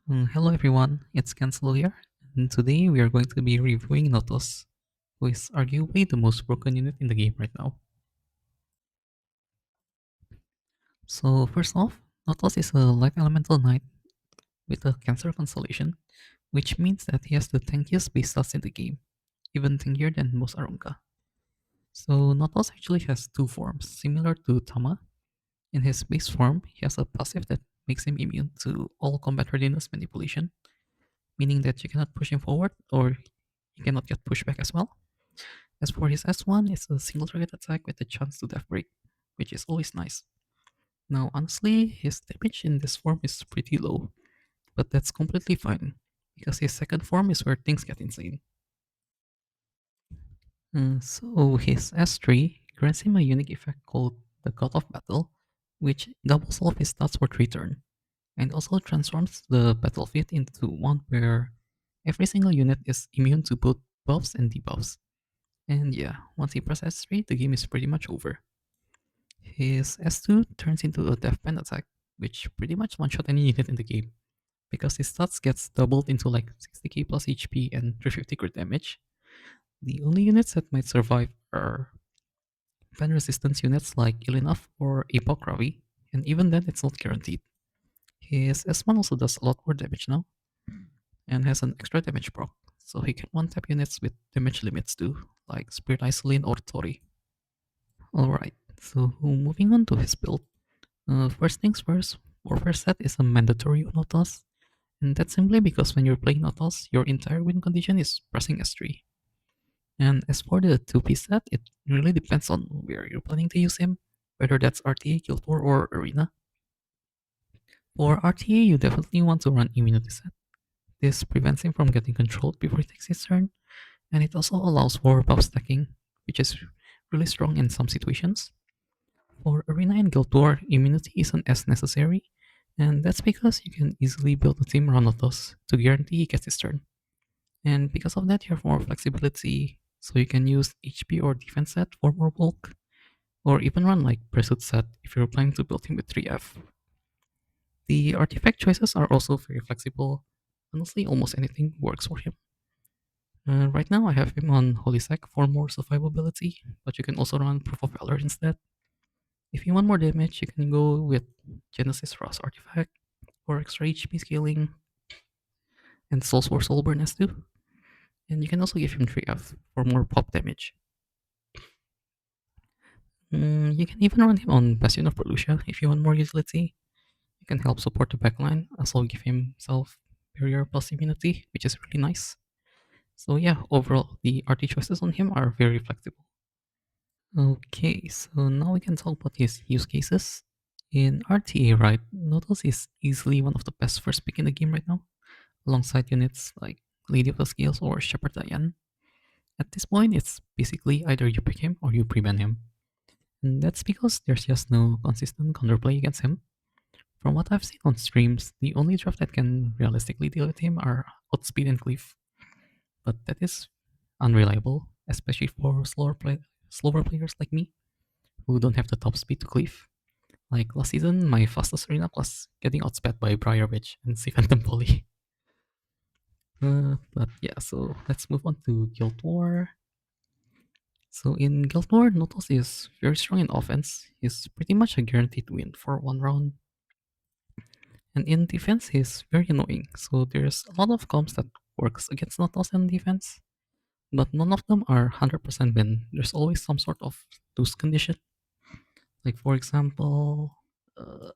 Hello everyone, it's Cancelo here, and today we are going to be reviewing Notos, who is arguably the most broken unit in the game right now. So first off, Notos is a light elemental knight with a Cancer constellation, which means that he has the tankiest base stats in the game, even tankier than most Arunka. So Notos actually has two forms, similar to Tama. In his base form, he has a passive that makes him immune to all combat readiness manipulation, meaning that you cannot push him forward or he cannot get pushed back as well. As for his S1, it's a single target attack with a chance to death break, which is always nice. Now, honestly, his damage in this form is pretty low, but that's completely fine, because his second form is where things get insane. So his S3 grants him a unique effect called the God of Battle, which doubles all of his stats for 3 turns, and also transforms the battlefield into one where every single unit is immune to both buffs and debuffs. And yeah, once he presses S3, the game is pretty much over. His S2 turns into a death pen attack, which pretty much one-shot any unit in the game, because his stats gets doubled into like 60k plus HP and 350 crit damage. The only units that might survive are pen resistance units like Ilinov or Epoch Ravi, and even then it's not guaranteed. His S1 also does a lot more damage now, and has an extra damage proc, so he can one-tap units with damage limits too, like Spirit Isolane or Tori. Alright, so moving on to his build. First things first, Warfare set is a mandatory on Notos, and that's simply because when you're playing Notos, your entire win condition is pressing S3. And as for the 2-piece set, it really depends on where you're planning to use him, whether that's RTA, Guild War, or Arena. For RTA, you definitely want to run Immunity set. This prevents him from getting controlled before he takes his turn, and it also allows for buff stacking, which is really strong in some situations. For Arena and Guild War, immunity isn't as necessary, and that's because you can easily build a team around Notos to guarantee he gets his turn. And because of that, you have more flexibility, so you can use HP or defense set for more bulk, or even run like Pursuit set if you're planning to build him with 3F. The artifact choices are also very flexible. Honestly, almost anything works for him. Right now, I have him on Holy Sec for more survivability, but you can also run Proof of Valor instead. If you want more damage, you can go with Genesis Frost Artifact for extra HP scaling and Souls for Soulburn S2. And you can also give him 3F for more pop damage. You can even run him on Bastion of Pelusia if you want more utility. You can help support the backline, as well give himself barrier plus immunity, which is really nice. So yeah, overall, the RT choices on him are very flexible. Okay, so now we can talk about his use cases. In RTA, right, Notos is easily one of the best first pick in the game right now, alongside units like Lady of the Scales or Shepherd Diane. At this point, it's basically either you pick him or you pre-ban him. And that's because there's just no consistent counterplay against him. From what I've seen on streams, the only draft that can realistically deal with him are Outspeed and Cleave, but that is unreliable, especially for slower players like me who don't have the top speed to cleave. Like last season, my fastest arena was getting outsped by Briar Witch and Sea Phantom Poly. But yeah, so let's move on to Guild War. So in Guild War, Notos is very strong in offense. He's pretty much a guaranteed win for one round. And in defense, he's very annoying. So there's a lot of comps that works against Notos in defense, but none of them are 100% win. There's always some sort of lose condition. Like for example, uh,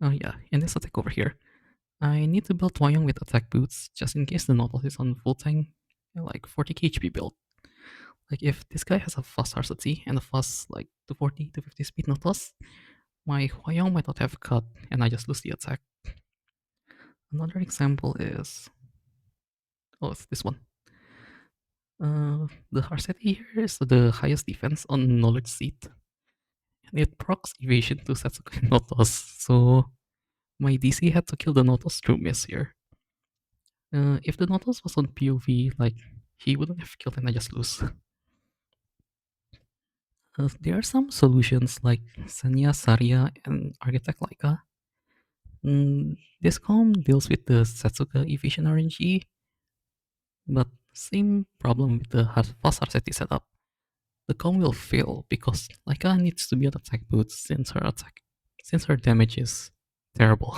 oh yeah, in this attack over here, I need to build Wayang with attack boots just in case the Nautilus is on full tank, like 40k HP build. Like if this guy has a fast RCT and a fast like 240 to 50 speed Nautilus, my Hwayong might not have cut and I just lose the attack. Another example is, oh, it's this one. The RCT here is the highest defense on Knowledge Seat, and it procs evasion to Setsuko Nautilus, so my DC had to kill the Nautilus through miss here. If the Nautilus was on POV, like, he wouldn't have killed and I just lose. There are some solutions like Sanya, Saria, and Architect Laika This com deals with the Setsuka Efficient RNG, but same problem with the fast RCT setup. The com will fail because Laika needs to be on attack boots since her damage is terrible.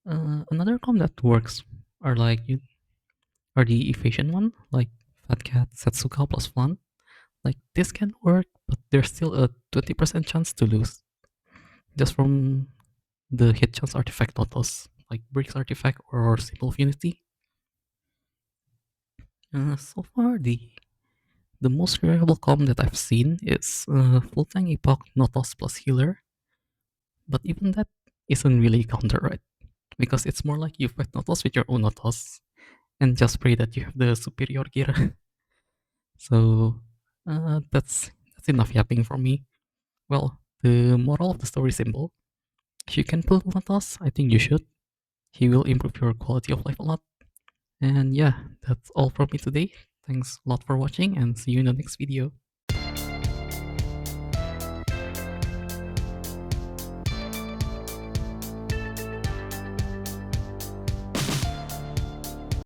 Another com that works are are the efficient one, like Fat Cat, Setsuka plus Flan. Like this can work, but there's still a 20% chance to lose just from the hit chance artifact Notos, like Bricks artifact or Symbol of Unity. So far, the most reliable com that I've seen is Full Tank Epoch Notos plus Healer, but even that isn't really counter right because it's more like you fight Notos with your own Notos and just pray that you have the superior gear. So that's enough yapping from me. Well, the moral of the story is simple. If you can pull Notos, I think you should. He will improve your quality of life a lot. And yeah, that's all from me today. Thanks a lot for watching and see you in the next video.